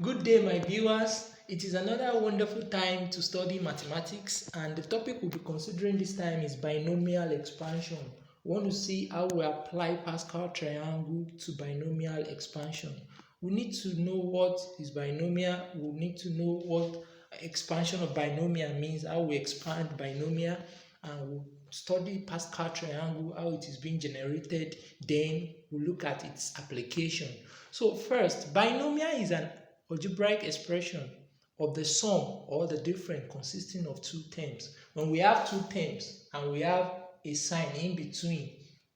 Good day, my viewers. It is another wonderful time to study mathematics, and the topic we'll be considering this time is binomial expansion. We want to see how we apply Pascal triangle to binomial expansion. We need to know what is binomial, we need to know what expansion of binomial means, how we expand binomial, and we'll study Pascal triangle, how it is being generated, then we'll look at its application. So first, binomial is an algebraic expression of the sum or the difference consisting of two terms. When we have two terms and we have a sign in between,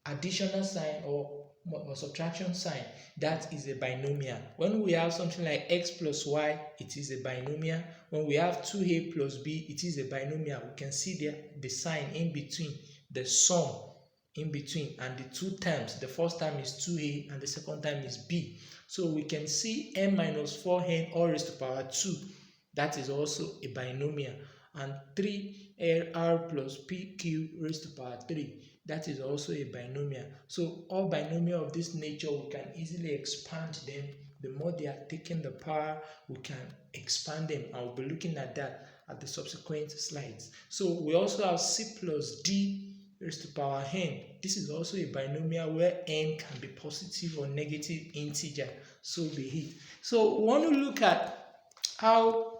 additional sign or subtraction sign, that is a binomial. When we have something like x plus y, it is a binomial. When we have 2a plus b, it is a binomial. We can see the sign in between, the sum in between, and the two terms. The first term is 2a and the second term is b. So we can see n minus 4n all raised to power 2. That is also a binomial. And 3r plus pq raised to power 3. That is also a binomial. So all binomial of this nature, we can easily expand them. The more they are taking the power, we can expand them. I will be looking at that at the subsequent slides. So we also have c plus d raised to power n. This is also a binomial where n can be positive or negative integer, so be it. So we want to look at how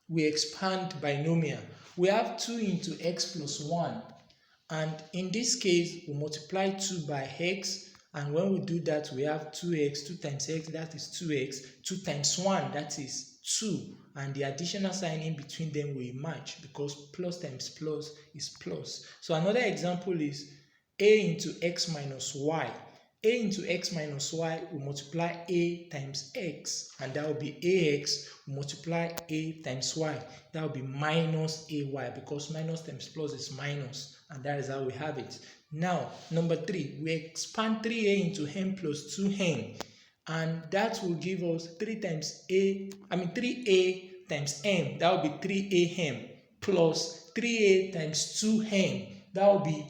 we expand binomial. We have 2 into x plus 1, and in this case we multiply 2 by x, and when we do that we have 2x, 2 times x, that is 2x, 2 times 1, that is 2, and the additional sign in between them will match because plus times plus is plus. So another example is a into x minus y. A into x minus y will multiply a times x, and that will be ax will multiply a times y. That will be minus ay, because minus times plus is minus, and that is how we have it. Now, number 3, we expand 3a into n plus 2n, and that will give us 3a times n, that will be 3am, plus 3a times 2n, that will be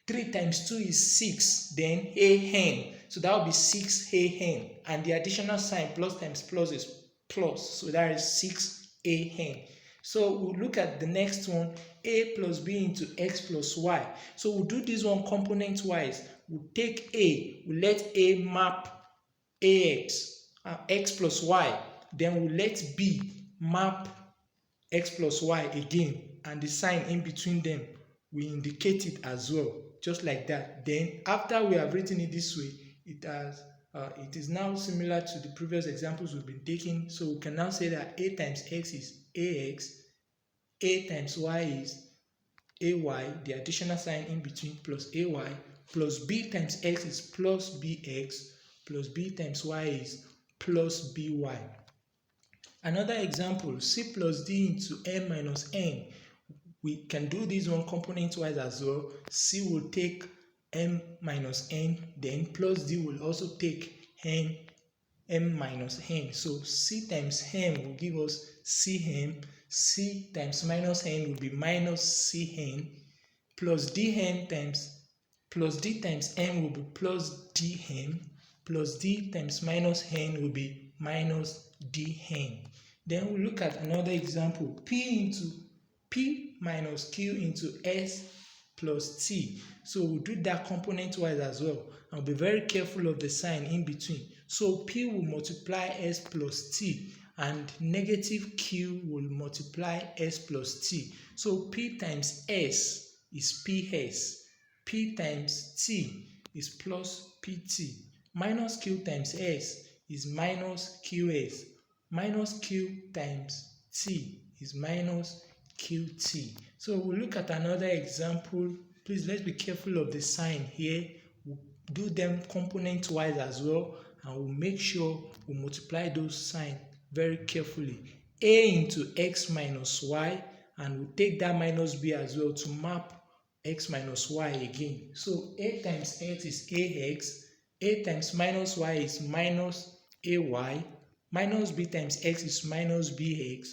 3 times 2 is 6, then an, so that will be 6an, and the additional sign plus times plus is plus, so that is 6an. So we'll look at the next one, a plus b into x plus y. So we'll do this one component wise. We'll take a, we'll let a map ax, x plus y, then we'll let b map x plus y again, and the sign in between them we indicate it as well, just like that. Then after we have written it this way, it is now similar to the previous examples we've been taking. So we can now say that a times x is ax, a times y is ay, the additional sign in between plus ay, plus b times x is plus bx, plus b times y is plus by. Another example, c plus d into n minus n. We can do this one component wise as well. C will take m minus n, then plus d will also take m minus n. So c times m will give us cm, c times minus n will be minus cn, plus d times n will be plus dm, plus d times minus n will be minus dn. Then we look at another example, p minus q into s plus t. So we'll do that component wise as well, and be very careful of the sign in between. So p will multiply s plus t, and negative q will multiply s plus t. So p times s is ps, p times t is plus pt, minus q times s is minus qs, minus q times t is minus qt. So we'll look at another example. Please, let's be careful of the sign here. We'll do them component wise as well, and we'll make sure we multiply those signs very carefully. A into x minus y, and we'll take that minus b as well to map x minus y again. So a times x is ax, a times minus y is minus ay, minus b times x is minus bx,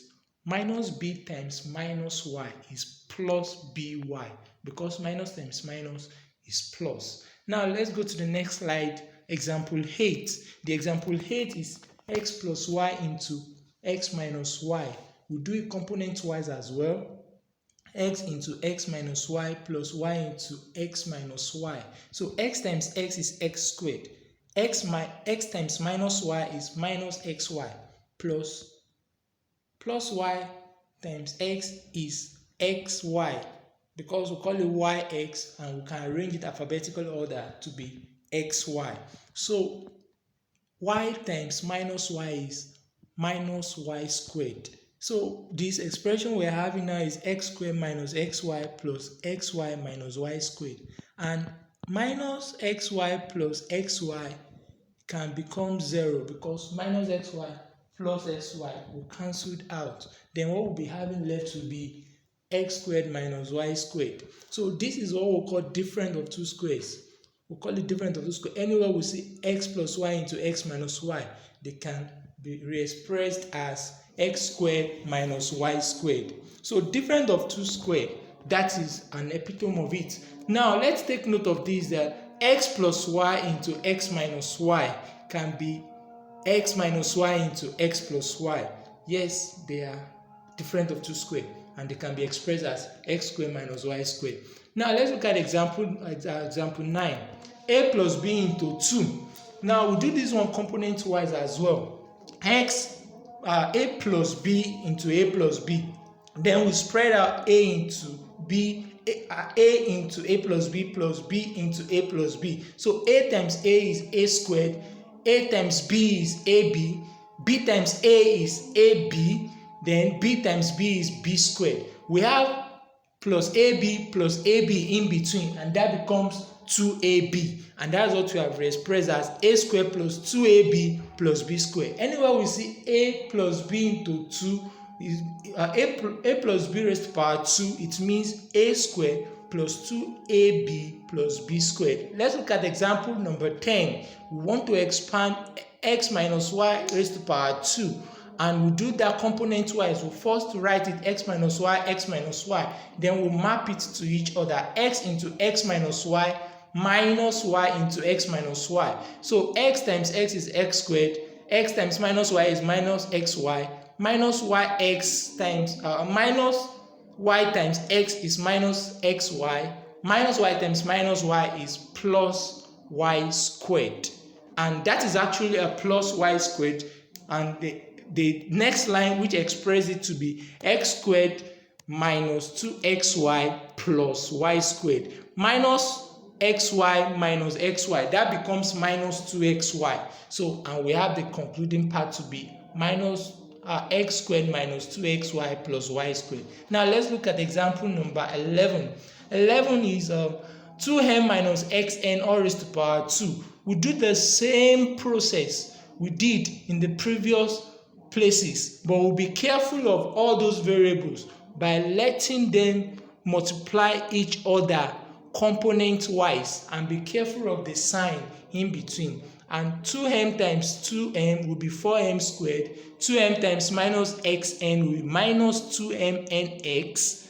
minus b times minus y is plus by, because minus times minus is plus. Now let's go to the next slide, example 8. The example 8 is x plus y into x minus y. We'll do it component wise as well. X into x minus y plus y into x minus y. So x times x is x squared. X times minus y is minus xy plus y times x is xy, because we call it yx and we can arrange it alphabetical order to be xy. So y times minus y is minus y squared. So this expression we're having now is x squared minus xy plus xy minus y squared. And minus xy plus xy can become 0 because minus xy plus xy will cancel out. Then what we'll be having left will be x squared minus y squared. So this is what we'll call difference of two squares. We'll call it difference of two squares. Anywhere we see x plus y into x minus y, they can be re-expressed as x squared minus y squared. So difference of two squares, that is an epitome of it. Now let's take note of this, that x plus y into x minus y can be x minus y into x plus y. Yes, they are different of two squares and they can be expressed as x squared minus y squared. Now let's look at example 9. A plus b into 2. Now we'll do this one component wise as well. A plus b into a plus b. Then we spread out a into b, a into a plus b into a plus b. So a times a is a squared, a times b is ab, b times a is ab, then b times b is b squared. We have plus ab in between, and that becomes 2ab, and that's what we have expressed as a squared plus 2ab plus b squared. Anywhere we see a plus b into 2 is a plus b raised to the power 2, it means a squared plus 2ab plus b squared. Let's look at example number 10. We want to expand x minus y raised to the power 2. And we'll do that component wise. We'll first write it x minus y, then we'll map it to each other, x into x minus y into x minus y. So x times x is x squared, x times minus y is minus xy, minus yx times minus y times x is minus xy, minus y times minus y is plus y squared. And that is actually a plus y squared, and the next line which expresses it to be x squared minus 2xy plus y squared. Minus xy minus xy, that becomes minus 2xy. So, and we have the concluding part to be minus x squared minus 2xy plus y squared. Now let's look at example number 11. 11 is 2n minus xn all raised to the power 2. We do the same process we did in the previous places, but we'll be careful of all those variables by letting them multiply each other component wise, and be careful of the sign in between. And 2m times 2m will be 4m squared, 2m times minus xn will be minus 2mnx,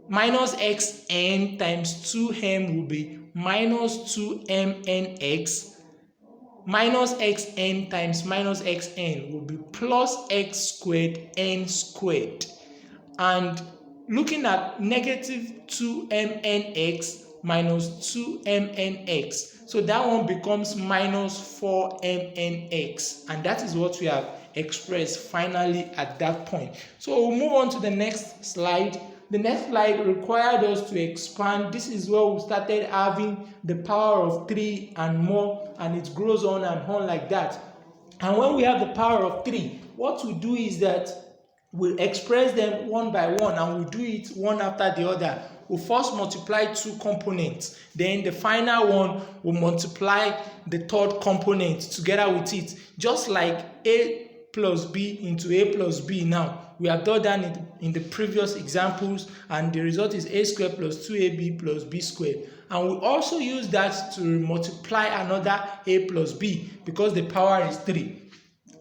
minus xn times 2m will be minus 2mnx, minus xn times minus xn will be plus x squared n squared. And looking at negative 2mnx minus 2mnx, so that one becomes minus 4mnx, and that is what we have expressed finally at that point. So we'll move on to the next slide. The next slide required us to expand. This is where we started having the power of 3 and more, and it grows on and on like that. And when we have the power of 3, what we do is that we express them one by one, and we do it one after the other. We first multiply two components, then the final one will multiply the third component together with it, just like a plus b into a plus b. Now we have done that in the previous examples, and the result is a squared plus 2ab plus b squared. And we also use that to multiply another a plus b because the power is 3.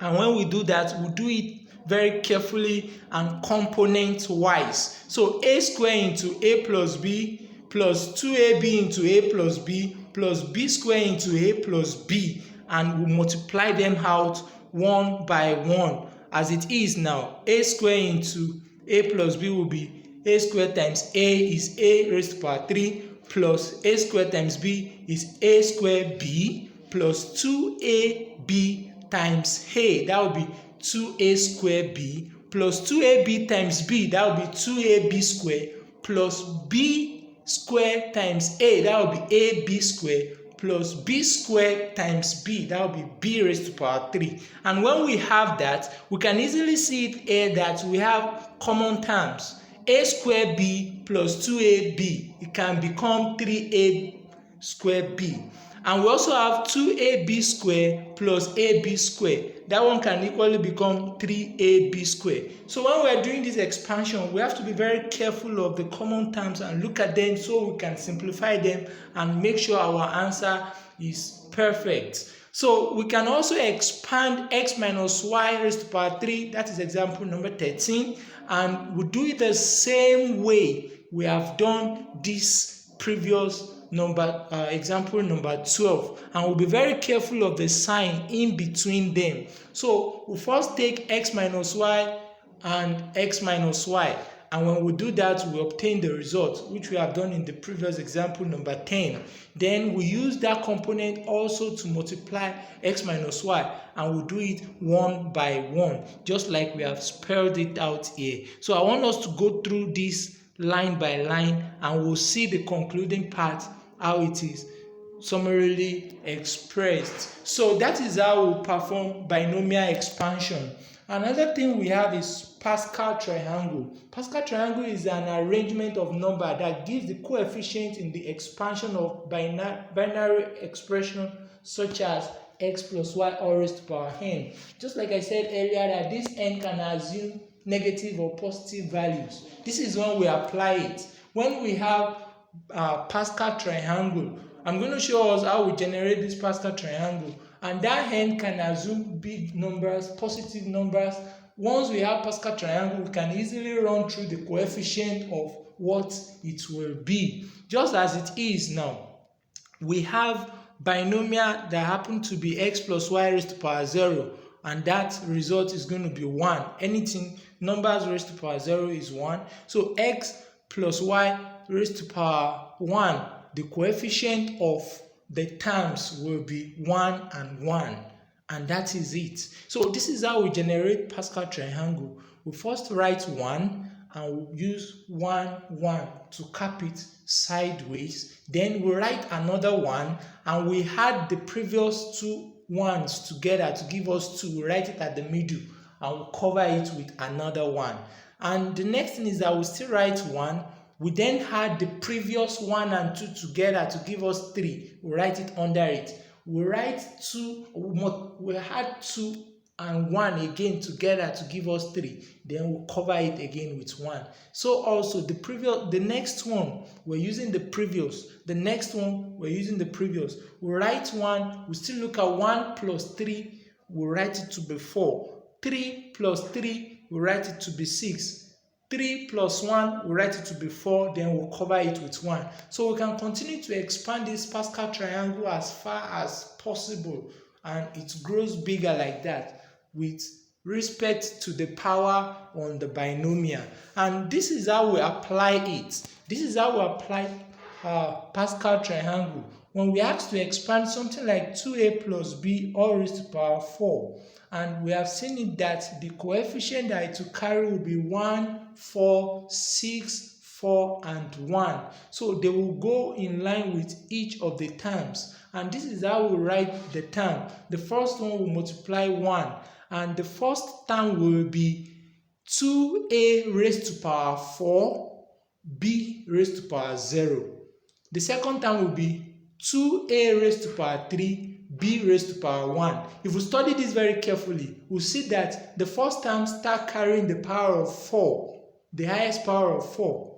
And when we do that, we do it very carefully and component wise. So a squared into a plus b plus 2ab into a plus b squared into a plus b, and we multiply them out 1 by 1 as it is now. A square into a plus b will be a square times a is a raised to power 3 plus a square times b is a square b plus 2ab times a. That will be 2a square b plus 2ab times b. That will be 2ab square plus b square times a. That will be ab square plus b square times b. That will be b raised to power 3. And when we have that, we can easily see it here that we have common terms. A square b plus 2ab, it can become 3a square b. And we also have 2ab square plus ab square. That one can equally become 3ab square. So when we are doing this expansion, we have to be very careful of the common terms and look at them so we can simplify them and make sure our answer is perfect. So we can also expand x minus y raised to power 3. That is example number 13. And we do it the same way we have done this previous example number 12, and we'll be very careful of the sign in between them. So we first take x minus y and x minus y, and when we do that, we obtain the result which we have done in the previous example number 10. Then we use that component also to multiply x minus y, and we'll do it one by one, just like we have spelled it out here. So I want us to go through this line by line, and we'll see the concluding part, how it is summarily expressed. So that is how we perform binomial expansion. Another thing we have is Pascal triangle. Pascal triangle is an arrangement of number that gives the coefficient in the expansion of binary expression such as x plus y all raised to power n. Just like I said earlier, that this n can assume negative or positive values. This is when we apply it. When we have Pascal triangle, I'm going to show us how we generate this Pascal triangle, and that n can assume big numbers, positive numbers. Once we have Pascal triangle, we can easily run through the coefficient of what it will be. Just as it is now, we have binomial that happen to be x plus y raised to power 0, and that result is going to be 1. Anything numbers raised to power 0 is 1. So x plus y raised to power 1, the coefficient of the terms will be 1 and 1, and that is it. So this is how we generate Pascal triangle. We first write 1 and we use 1 1 to cap it sideways. Then we write another 1 and we add the previous two ones together to give us 2. We write it at the middle and we cover it with another 1. And the next thing is that we still write 1. We then add the previous 1 and 2 together to give us 3. We write it under it. We write 2, we add 2 and 1 again together to give us 3. Then we'll cover it again with 1. So also the next one, we're using the previous. The next one, we're using the previous. We write 1, we still look at 1 plus 3, we write it to be 4. 3 plus 3, we write it to be 6. 3 plus 1, we write it to be 4, then we'll cover it with 1. So we can continue to expand this Pascal triangle as far as possible, and it grows bigger like that with respect to the power on the binomial. And this is how we apply it. This is how we apply Pascal triangle. When we ask to expand something like 2a plus b all raised to power 4, and we have seen it that the coefficient that it will carry will be 1, 4, 6, 4, and 1. So they will go in line with each of the terms. And this is how we write the term. The first one will multiply 1. And the first term will be 2a raised to power 4, b raised to power 0. The second term will be 2a raised to power 3, b raised to power 1. If we study this very carefully, we'll see that the first term starts carrying the power of 4, the highest power of 4.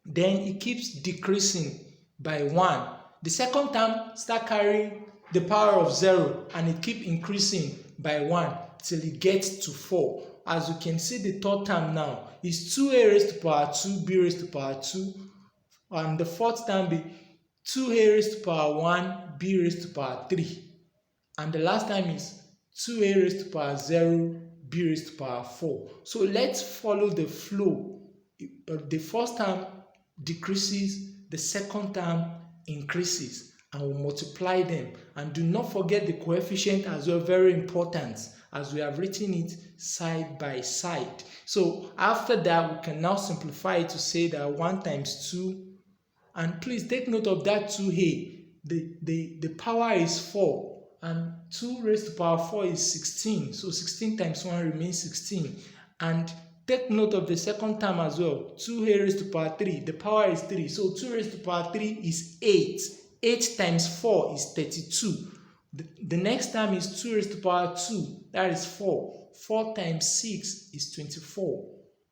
Then it keeps decreasing by 1. The second term starts carrying the power of 0, and it keeps increasing by 1 till it gets to 4. As you can see, the third term now is 2a raised to power 2, b raised to power 2. And the fourth term be 2a raised to power 1, b raised to power 3. And the last time is 2a raised to the power 0, b raised to the power 4. So let's follow the flow. The first term decreases, the second term increases, and we'll multiply them. And do not forget the coefficient as well, very important, as we have written it side by side. So after that, we can now simplify it to say that 1 times 2, and please take note of that 2a. The power is 4, and 2 raised to the power 4 is 16. So 16 times 1 remains 16. And take note of the second term as well. 2a raised to the power 3. The power is 3. So 2 raised to the power 3 is 8. 8 times 4 is 32. The next term is 2 raised to the power 2. That is 4. 4 times 6 is 24.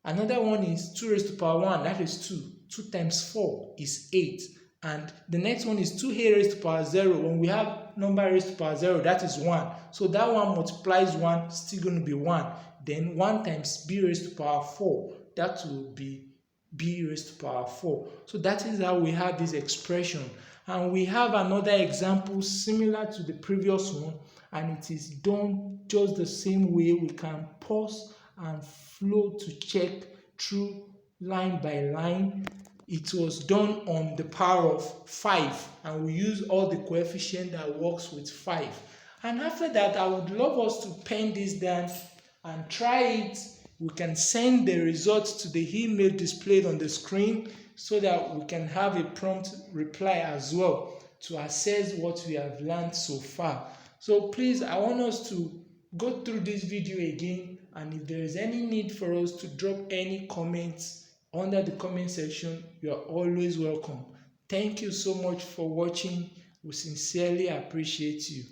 Another one is 2 raised to the power 1. That is 2. 2 times 4 is 8. And the next one is 2a raised to the power 0. When we have number raised to the power 0, that is 1. So that one multiplies 1, still going to be 1. Then 1 times b raised to the power 4. That will be b raised to the power 4. So that is how we have this expression. And we have another example similar to the previous one, and it is done just the same way. We can pause and flow to check through line by line. It was done on the power of 5, and we use all the coefficient that works with 5. And after that, I would love us to pen this down and try it. We can send the results to the email displayed on the screen so that we can have a prompt reply as well to assess what we have learned so far. So please, I want us to go through this video again, and if there is any need for us to drop any comments under the comment section, you are always welcome. Thank you so much for watching. We sincerely appreciate you.